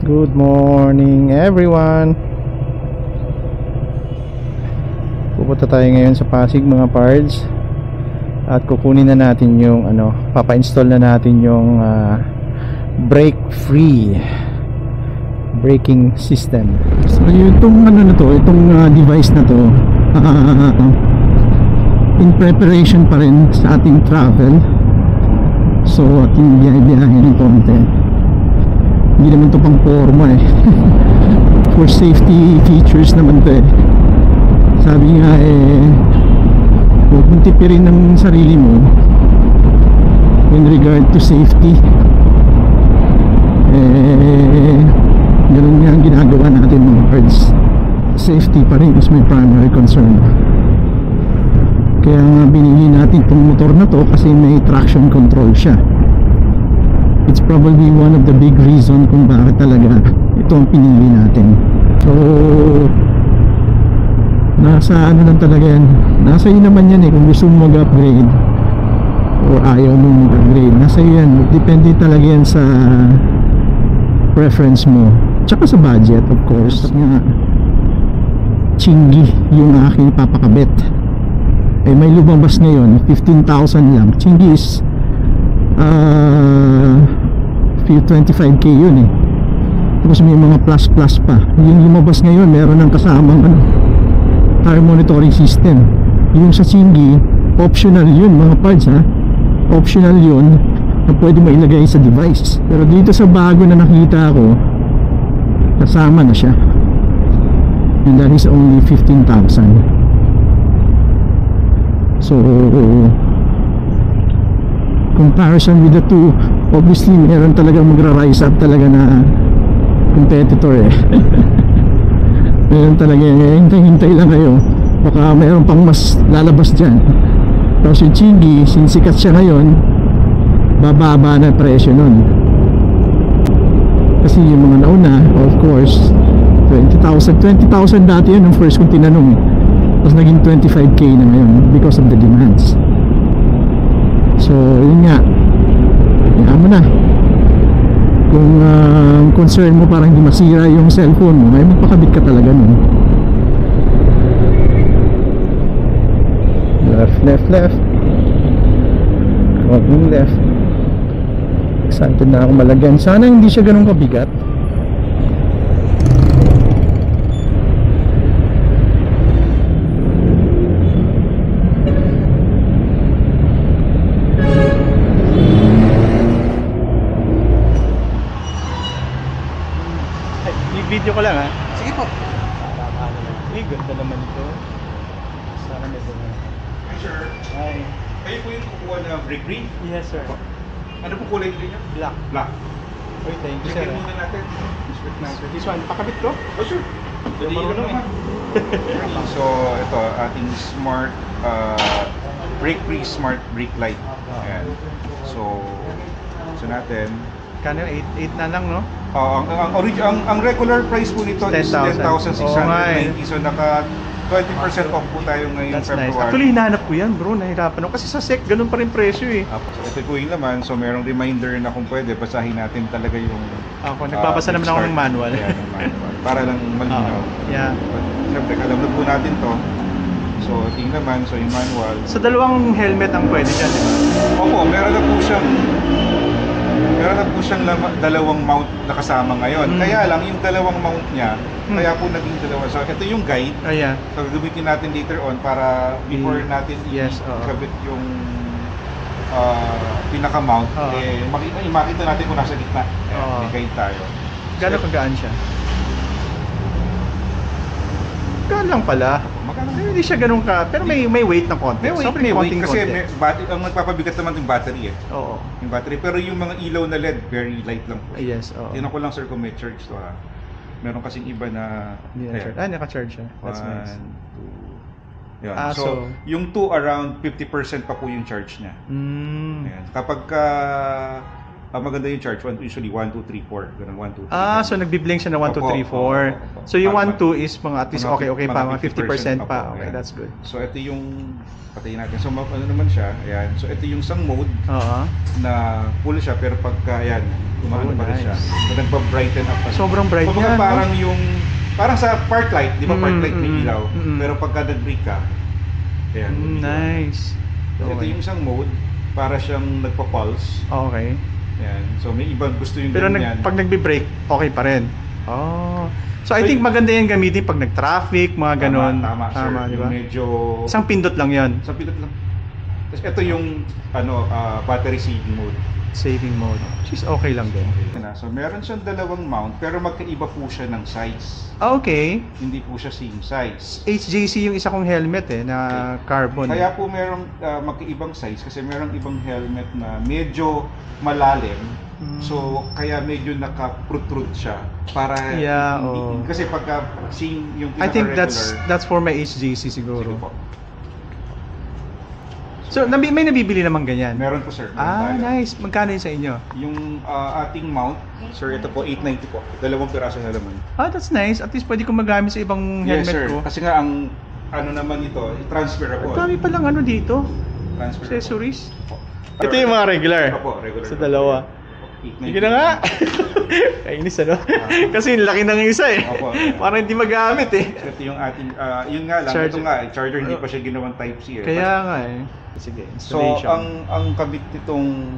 Good morning everyone. Pupunta tayo ngayon sa Pasig mga pards. At kukunin na natin yung papa-install na natin yung brake free braking system. So itong itong device na to in preparation pa rin sa ating travel. So ating biyahe-biyahe ng konti. Hindi naman to pang forma for safety features naman to Sabi nga huwag mong tipirin ng sarili mo in regard to safety. Ganun nga ang ginagawa natin mga parts. Safety pa rin is my primary concern. Kaya nga binili natin itong motor na to kasi may traction control siya. It's probably one of the big reason kung bakit talaga ito ang pinili natin. So nasa lang talaga yan, nasa iyo naman yan kung gusto mo mag-upgrade o ayaw mo mag-upgrade, nasa iyo yan. Depende talaga yan sa preference mo tsaka sa budget, of course. Nga Chingy yung aking papakabit, may lumabas ngayon 15,000 lang. Chingy is 25k yun tapos may mga plus pa. Yung lumabas ngayon meron ng kasamang tire monitoring system. Yung sa Chingy optional yun mga parts optional yun na pwede mo ilagay sa device. Pero dito sa bago na nakita ko kasama na siya, and that is only 15,000. So comparison with the two, obviously meron talagang magra-rise up talaga na competitor meron talaga hintay lang kayo, baka meron pang mas lalabas dyan. Tapos yung Chingy, since sikat siya ngayon, bababa na presyo nun kasi yung mga nauna of course 20,000 dati yun yung first kong tinanong, tapos naging 25k na ngayon because of the demands. So yun nga, hayaan mo na. Kung concern mo parang hindi masira yung cellphone mo, may magpakabit ka talaga nun. Left Huwag left. Excited na ako malagyan. Sana hindi siya ganun kabigat. Video ko lang Sige po. Ganda naman ito. Sana may ganun. Hi sir. Hi. Kayo po yung kukuha na brake green? Yes sir. Ano po kulay nyo? Black. Black. Wait, thank you sir. Check muna natin. Inspect natin. This one, pakabit ko? Oh sure. Dali lang naman. So ito ating smart brake free smart brake light. Ayan. So natin. Kano 8 na lang no? Ang regular price po nito is 10,690. So naka 20% off po tayo ngayong That's February. nice. Actually hinahanap ko yan bro, nahirapan ako kasi sa SEC ganun pa rin presyo Ito po yung laman, so merong reminder na kung pwede basahin natin talaga yung nagbabasa naman ako ng manual. Yeah, ng manual. Para lang malinaw. Yeah. Siyempre alam na po natin to. So tingnan naman, so yung manual. So dalawang helmet ang pwede dyan, di ba? Opo, meron na po siyang dalawang mount na kasama ngayon. Kaya lang yung dalawang mount niya, kaya po naging dalawa. So ito yung guide. So gamitin natin later on para before natin ikabit yung pinaka-mount, makita natin kung nasa gitna. May guide tayo. Gano'n kagaan siya? Gaan lang pala. Hindi siya ganun ka, pero may weight ng konti. May weight kasi ang nagpapabigat naman yung battery Oo. Yung battery, pero yung mga ilaw na LED very light lang po. Yes, oo. Tingnan ko lang sir kung may charge to Meron kasing iba na naka-charge siya. That's nice. 1, 2. Yan. So yung 2 around 50% pa po yung charge niya. Ayan. Kapag maganda yung charge, usually 1, 2, 3, 4. Ganun, 1, 2, 3. So nagbi-blink siya ng 1, 2, 3, 4. So yung 1, 2 is mga at least okay pa, mga 50% pa. Okay, that's good. So ito yung patayin natin. So ano naman siya, ayan. So ito yung isang mode na full siya, pero pagka, ayan, umano pa rin siya. So nagpa-brighten up pa. Sobrang bright niya. Parang sa park light, di ba park light may ilaw? Pero pagka nag-brake ka, ayan. Nice. So ito yung isang mode, para siyang nagpa-pulse. Okay. Ayan. So may ibang gusto yung pero ganyan. Pag nagbi-brake, okay pa rin. So I think maganda yan gamitin pag nag-traffic, mga ganun. Tama, di ba? Medyo isang pindot lang 'yon. Isang pindot lang. Tapos ito yung battery saving mode. Saving mode. Which is okay lang din. So meron siyang dalawang mount, pero magkaiba po siya ng size. Okay. Hindi po siya same size. HJC yung isa kong helmet na carbon. Kaya po merong magkaibang size kasi merong ibang helmet na medyo malalim. So kaya medyo naka-protrude siya para kasi pagka same yung I think that's for my HJC siguro. Sige po. So may nabibili naman ganyan. Meron po sir. Nice. Magkano yun sa inyo? Yung ating mount, sir, ito po 890 po. Dalawang piraso na naman. That's nice. At least pwede kong magamit sa ibang helmet ko. Kasi nga ang ano naman ito, transferable. Dami pa lang dito. Accessories. Ito yung mga regular. Regular. Sa dalawa. Sige na nga. Kainis kasi laki ng isa parang hindi magamit Ito yung ating, yun nga lang, ito nga, charger hindi pa siya ginawang Type-C Kaya nga Sige, installation. So, ang kabit nitong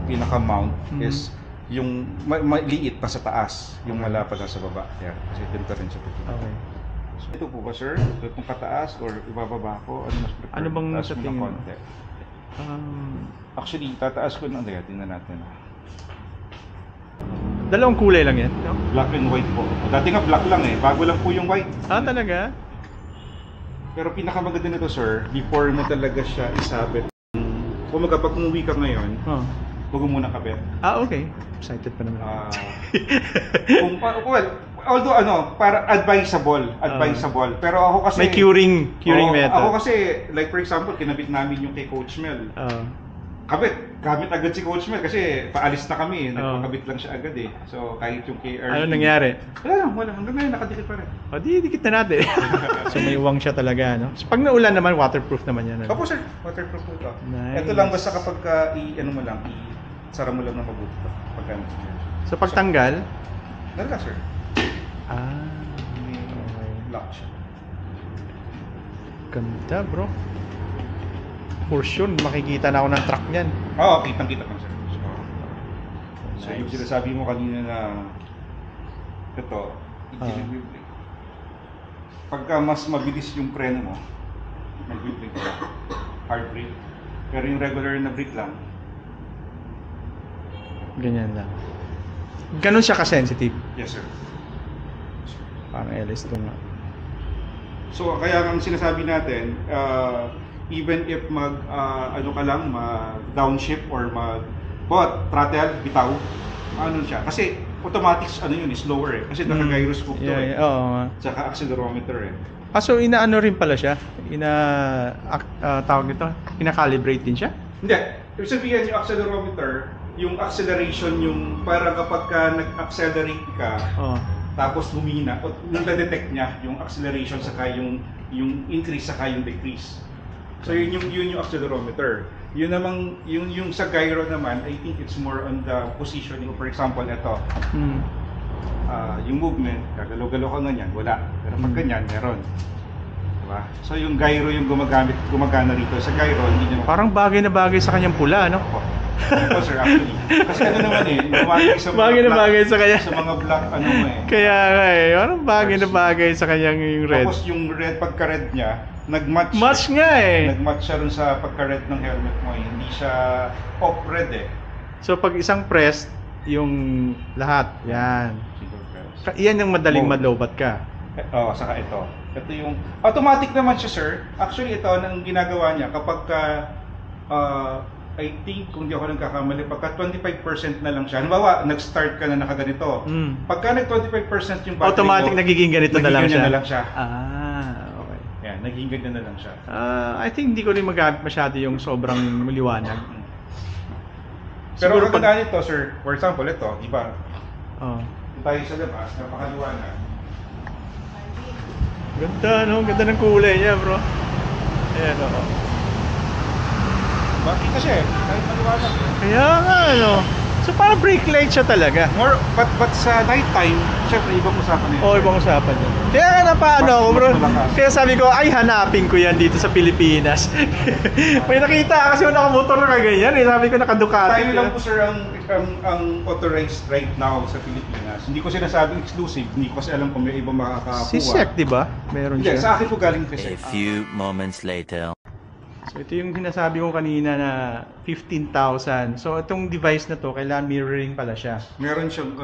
pinaka-mount is yung maliit pa sa taas, yung malapad na sa baba. Yan, kasi dito rin siya. Okay. So, ito po ba sir? Itong kataas or ibababa ko? Ano mas prefer? Ano bang sa tingin mo? Actually, tataas ko ng tingnan natin. Dalawang kulay lang yan? No? Black and white po. Dati nga black lang bago lang po yung white. Talaga? Pero pinakamaganda nito sir, before mo talaga siya isabit. Kung pag umuwi ka ngayon, huwag mo muna kabit. Okay. Excited pa naman. Although para advisable. Pero ako kasi may curing method. Ako kasi like for example, kinabit namin yung kay Coach Mel. Gamit agad si Coach Mel kasi paalis na kami, nagpakabit lang siya agad So kahit yung kay Ano nangyari? Wala. Hanggang ngayon nakadikit pa rin. Dikit na natin. So may uwang siya talaga, no? So, pag naulan naman, waterproof naman yan. Opo sir, waterproof po ito. Nice. Ito lang basta kapag sara mo lang ng mabuti ito. So pagtanggal? Nalala sir. Okay. Lock siya. Ganda bro. For sure, makikita na ako ng truck niyan. Kitang-kita pa sir. So yung sinasabi mo kanina na ito, i-brake. Pagka mas mabilis yung preno mo, mag-brake ka. Hard brake. Pero yung regular na brake lang, ganyan lang. Ganun siya ka-sensitive? Yes sir. Parang LS2 nga. So kaya ang sinasabi natin, even if mag-downshift or throttle, bitaw, siya. Kasi automatic yun, slower Kasi naka-gyroscope to Tsaka accelerometer So inaano rin pala siya? Tawag nito? Ina-calibrate din siya? Hindi. Ibig sabihin yung accelerometer, yung acceleration yung parang kapag nag-accelerate ka, tapos humina, nagde-detect niya yung acceleration saka yung increase saka yung decrease. So yun yung accelerometer. Yun namang yung sa gyro naman, I think it's more on the positioning. For example, ito. Yung movement, gagalaw-galaw ka ganyan, wala. Pero pag ganyan, meron. Diba? So yung gyro yung gumagana rito. Sa gyro, hindi naman. Parang bagay na bagay sa kanyang pula, no? Oh, sir, actually. Kasi naman bagay sa kanya. Sa mga black Kaya nga parang bagay na bagay sa kanyang yung red. Tapos yung red, pagka-red niya, nag-match. Match nga Nag-match siya rin sa pagka-red ng helmet mo Hindi siya off-red So pag isang press, yung lahat, yan. Yan yung madaling madlobat ka. Saka ito. Ito yung automatic naman siya sir. Actually ito nang ginagawa niya kapag I think kung di ako nagkakamali, pagka 25% na lang siya. Halimbawa, nag-start ka na nakaganito. Pagka nag-25% yung battery automatic mo, nagiging ganito na lang siya. Okay. Yan, nagiging ganyan na lang siya. I think hindi ko rin magamit masyado yung sobrang maliwanag. Pero Siguro ang ganda nito, sir, for example, ito, di ba? Oh. Tayo sa labas, napakaliwanag. Ganda, no? Ganda ng kulay niya, bro. Ayan, oh. Bakit kasi, kahit maliwanag. Kaya nga, ano. So, parang brake light siya talaga. More, but sa night time, syempre, ibang usapan yun. Oo, ibang usapan yun. Kaya nga napaano ako, bro. Kaya sabi ko, ay, hanapin ko yan dito sa Pilipinas. May nakita kasi yung nakamotor na ganyan. Eh. Sabi ko, naka-Ducati. Tayo lang po, sir, ang authorized right now sa Pilipinas. Hindi ko sinasabing exclusive. Hindi ko kasi alam kung may ibang makakakuha. Si Sek, di ba? Meron Hindi, siya. sa akin po galing kasi. A few moments later. So ito yung sinasabi ko kanina na 15,000. So itong device na to, kailangan mirroring pala siya. Meron siyang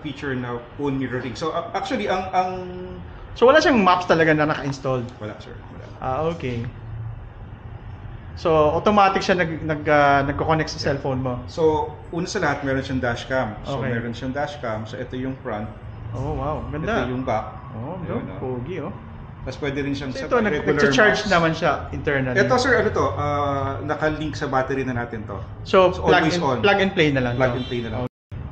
feature na phone mirroring. So actually ang So wala siyang maps talaga na naka-installed. wala, sir. Wala. Okay. So automatic siya nagko-connect sa cellphone mo. So una sa lahat meron siyang dashcam. So Okay. meron siyang dashcam. So ito yung front, Oh wow, ganda. ito yung back. Oh, Ayun, no, pogi oh. Tapos pwede rin siyang So sa ito regular nag-charge maps. naman siya internally. Ito sir, ano to? Naka-link sa battery na natin to. So always on. plug and play na lang. Plug to. and play na lang.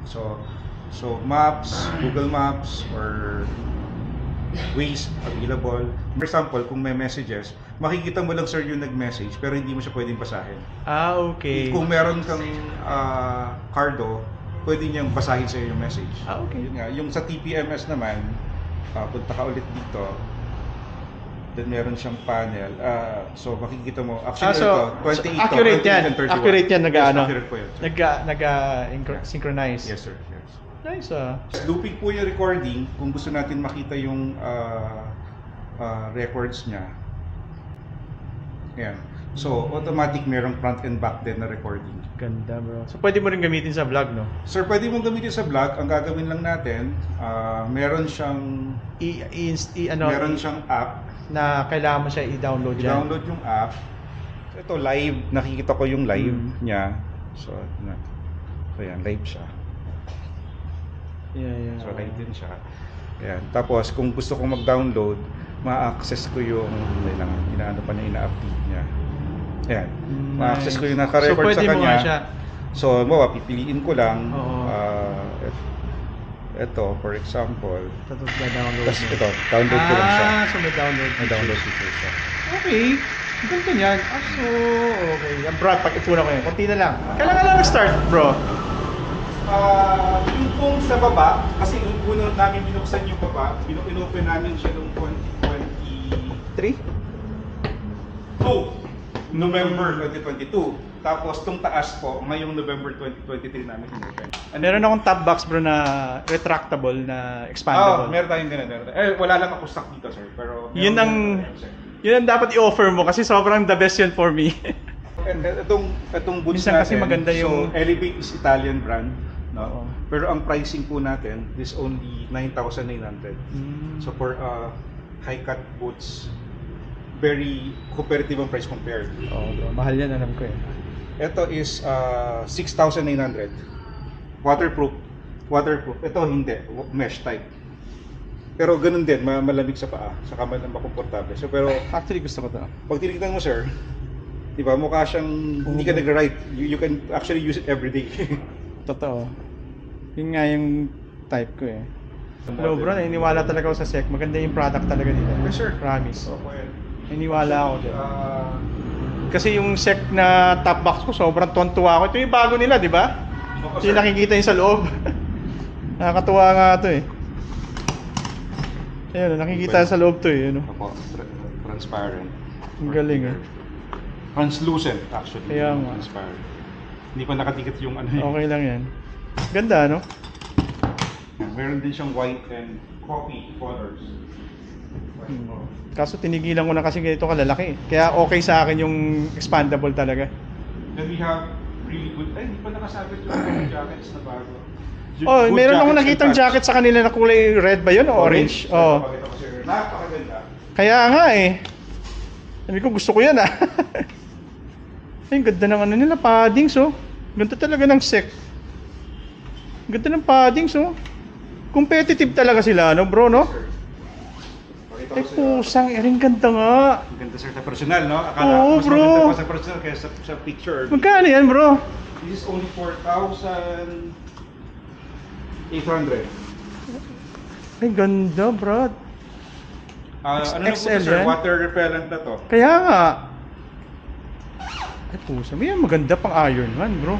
So maps, Google Maps or Waze available. For example, kung may messages, makikita mo lang sir yung nag-message pero hindi mo siya pwedeng basahin. Ah, okay. Kung meron kang Cardo, pwede niyang basahin sa yung message. Ah, okay. Yun nga, yung sa TPMS naman, punta ka ulit dito. Then meron siyang panel. So makikita mo, actually so, ito, 28 so accurate yan. 28 and 31. Accurate yan, Yes, accurate po yun. Synchronize. Yes sir, yes. Nice Looping po yung recording kung gusto natin makita yung records niya. Ayan. So automatic merong front and back din na recording. Ganda, bro. So pwede mo rin gamitin sa vlog, no? Sir, pwede mong gamitin sa vlog. Ang gagawin lang natin, meron siyang meron siyang app na kailangan mo siya i-download dyan. I-download yung app. So, ito live, nakikita ko yung live niya. So yan, live siya. Yeah. So live din siya. Yan. Tapos kung gusto kong mag-download, ma-access ko yung inaano pa na ina-update niya. Yan. Ma-access ko yung naka-record so, sa kanya. Mo nga siya. So, pipiliin ko lang. Ito, for example. Tapos download Tapos ito, download ko lang siya. So may download. May download feature siya. Okay. Ganito yan. So, okay. Yan, bro, pag-ipuna ko yan. Kunti na lang. Kailangan lang mag-start, bro. Yung kung sa baba, kasi una namin binuksan yung baba, inopen namin siya noong 2023? 2, November 2022. Tapos itong taas po, ngayong November 2023 namin inopen. Meron akong top box, bro, na retractable, na expandable. Meron tayong meron. Wala lang ako stock dito, sir. Pero Yun ang dapat i-offer mo kasi sobrang the best yun for me. Itong boots minsan natin, kasi maganda yung... So, Elevate is Italian brand. No? Oo. Pero ang pricing po natin is only 9,900. So for high-cut boots, very competitive ang price compared. Bro. Mahal yan, alam ko eh. Ito is 6,900. Waterproof. Ito hindi, mesh type. Pero ganun din, malamig sa paa, saka makomportable. So pero Actually gusto ko to. pag tinignan mo sir, di ba mukha siyang hindi ka nag-ride. You can actually use it every day. Totoo. Yun nga yung type ko eh. Hello bro, naniniwala talaga ako sa SEC. Maganda yung product talaga dito. Yes sir. Promise. Okay. Naniniwala ako dyan. Kasi yung SEC na top box ko, sobrang tuwa ako. Ito yung bago nila, di ba? Ito yung nakikita yung sa loob. Nakakatuwa nga ito eh. Ayun, nakikita sa loob to eh. Ano? Transparent. Ang galing eh. Translucent actually. Kaya nga. Transparent. Hindi pa nakadikit yung ano yun. Okay lang yan. Ganda, no? Meron din siyang white and coffee colors. Kaso tinigilan ko na kasi ganito kalalaki. Kaya okay sa akin yung expandable talaga. Then we have really good, hindi pa nakasabit yung jackets na bago. Oh, meron akong nakitang jacket sa kanila na kulay red ba yun o orange? Oh. Napakaganda. Kaya nga eh. Sabi ko gusto ko yan ah. Ay, ganda ng ano nila, paddings oh. Ganda talaga ng SEC. Ganda ng paddings oh. Competitive talaga sila, no bro, no? Ay, pusang, ering ganda nga. Ganda sir sa personal, no? Oo, mas bro. maganda pa sa personal kaya sa picture. Magkano yan, bro? This is only 4,800. Ay, ganda, Brad. Ano na po XL to, sir? yan? Water repellent na to. Kaya nga. Ay, pusa. May maganda pang Iron Man, bro.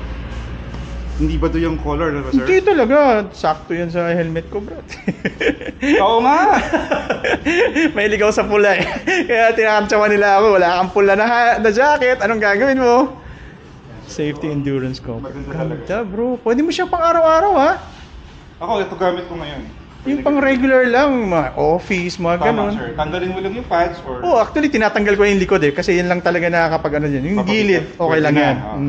Hindi ba to yung color na to, sir? Hindi talaga. Sakto yan sa helmet ko, bro. Oo nga! May ligaw sa pula eh. Kaya tinakantsawa nila ako. Wala kang pula na jacket. Anong gagawin mo? Safety endurance ko. Maganda Ganda, talaga. bro. Pwede mo siya pang araw-araw, ha? Ako, ito gamit ko ngayon. Yung pang regular lang, mga office, mga Tama, ganun. sir. Tanggalin mo lang yung pads or... Oh, actually tinatanggal ko yung likod eh kasi yan lang talaga nakakapag ano dyan. Yung Papakita. gilid, okay Pwede lang na, yan. oh.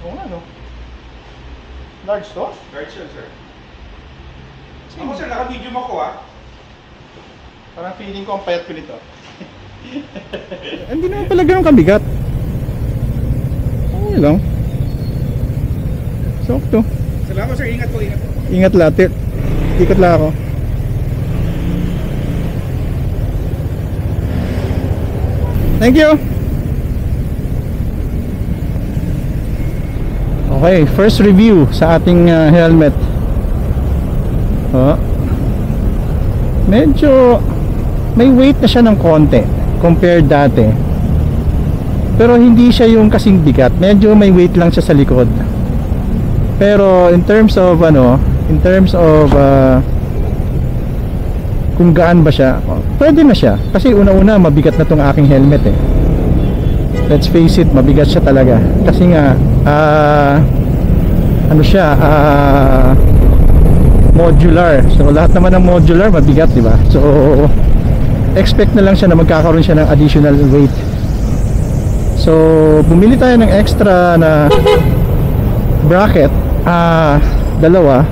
Oo nga, no? Large to? Large yan, sir. Ako, sir, naka-medium ako, Parang feeling ko ang payat ko nito. Hindi naman pala ganun kabigat. Okay lang. Sakto. Salamat, sir. Ingat po, ingat po. Ingat lahat. Ikot lang ako. Thank you. Okay, first review sa ating helmet. Medyo may weight na siya ng konti compared dati. Pero hindi siya yung kasing bigat. Medyo may weight lang siya sa likod. Pero in terms of kung gaan ba siya, pwede na siya. Kasi una-una mabigat na tong aking helmet eh. Let's face it, mabigat siya talaga. Kasi nga modular. So lahat naman ng modular mabigat, di ba? So expect na lang siya na magkakaroon siya ng additional weight. So bumili tayo ng extra na bracket, dalawa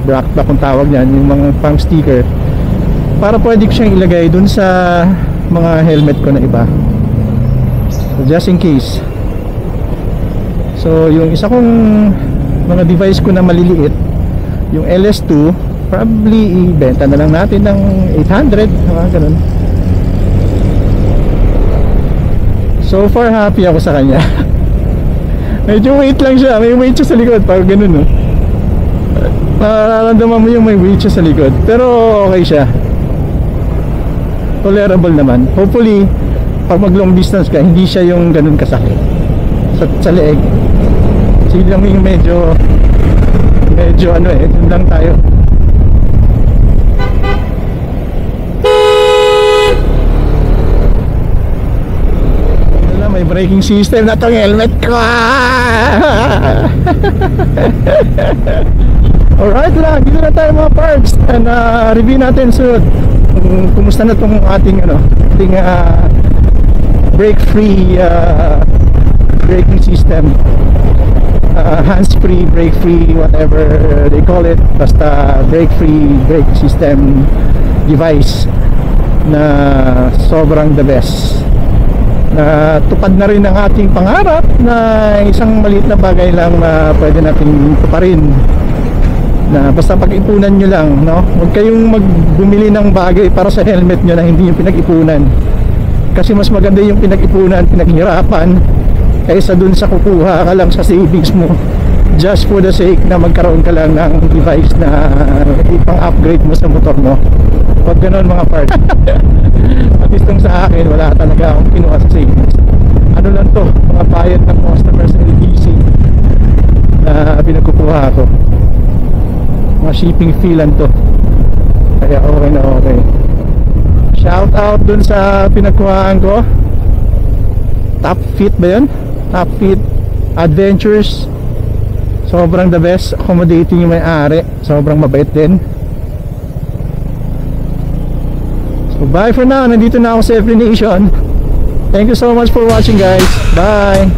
bracket ba kung tawag niyan, yung mga pang sticker, para pwede ko siyang ilagay dun sa mga helmet ko na iba. So just in case. So yung isa kong mga device ko na maliliit, yung LS2, probably ibenta na lang natin ng 800, ganun. So far happy ako sa kanya. Medyo weight lang siya, may weight siya sa likod, parang ganun, no? Nararamdaman mo yung may weight siya sa likod, pero okay siya. Tolerable naman. Hopefully pag mag long distance ka, hindi siya yung ganun kasakit sa leeg. Sige lang yung medyo dun lang tayo. Wala, may braking system na tong helmet ko. Alright lang, dito na tayo mga parts. And review natin sunod kumusta na tong ating brake free braking system, hands free, brake free, whatever they call it, basta brake free brake system device na sobrang the best. Na tupad na rin ang ating pangarap na isang maliit na bagay lang na pwede nating tuparin, na basta pag-ipunan nyo lang, no? Huwag kayong magbumili ng bagay para sa helmet nyo na hindi yung pinag-ipunan, kasi mas maganda yung pinag-ipunan, pinaghirapan, kaysa dun sa kukuha ka lang sa savings mo just for the sake na magkaroon ka lang ng device na ipang-upgrade mo sa motor mo. Huwag ganon mga part. At least sa akin, wala talaga akong kinuha sa savings. Ano lang to, mga bayad ng customers LBC na pinagkukuha ko, mga shipping fee lang to, kaya okay na okay. Shout out dun sa pinagkuhaan ko, Top Fit ba yun? Top Fit Adventures. Sobrang the best, accommodating yung may-ari, sobrang mabait din. So bye for now, nandito na ako sa Every Nation. Thank you so much for watching guys, bye.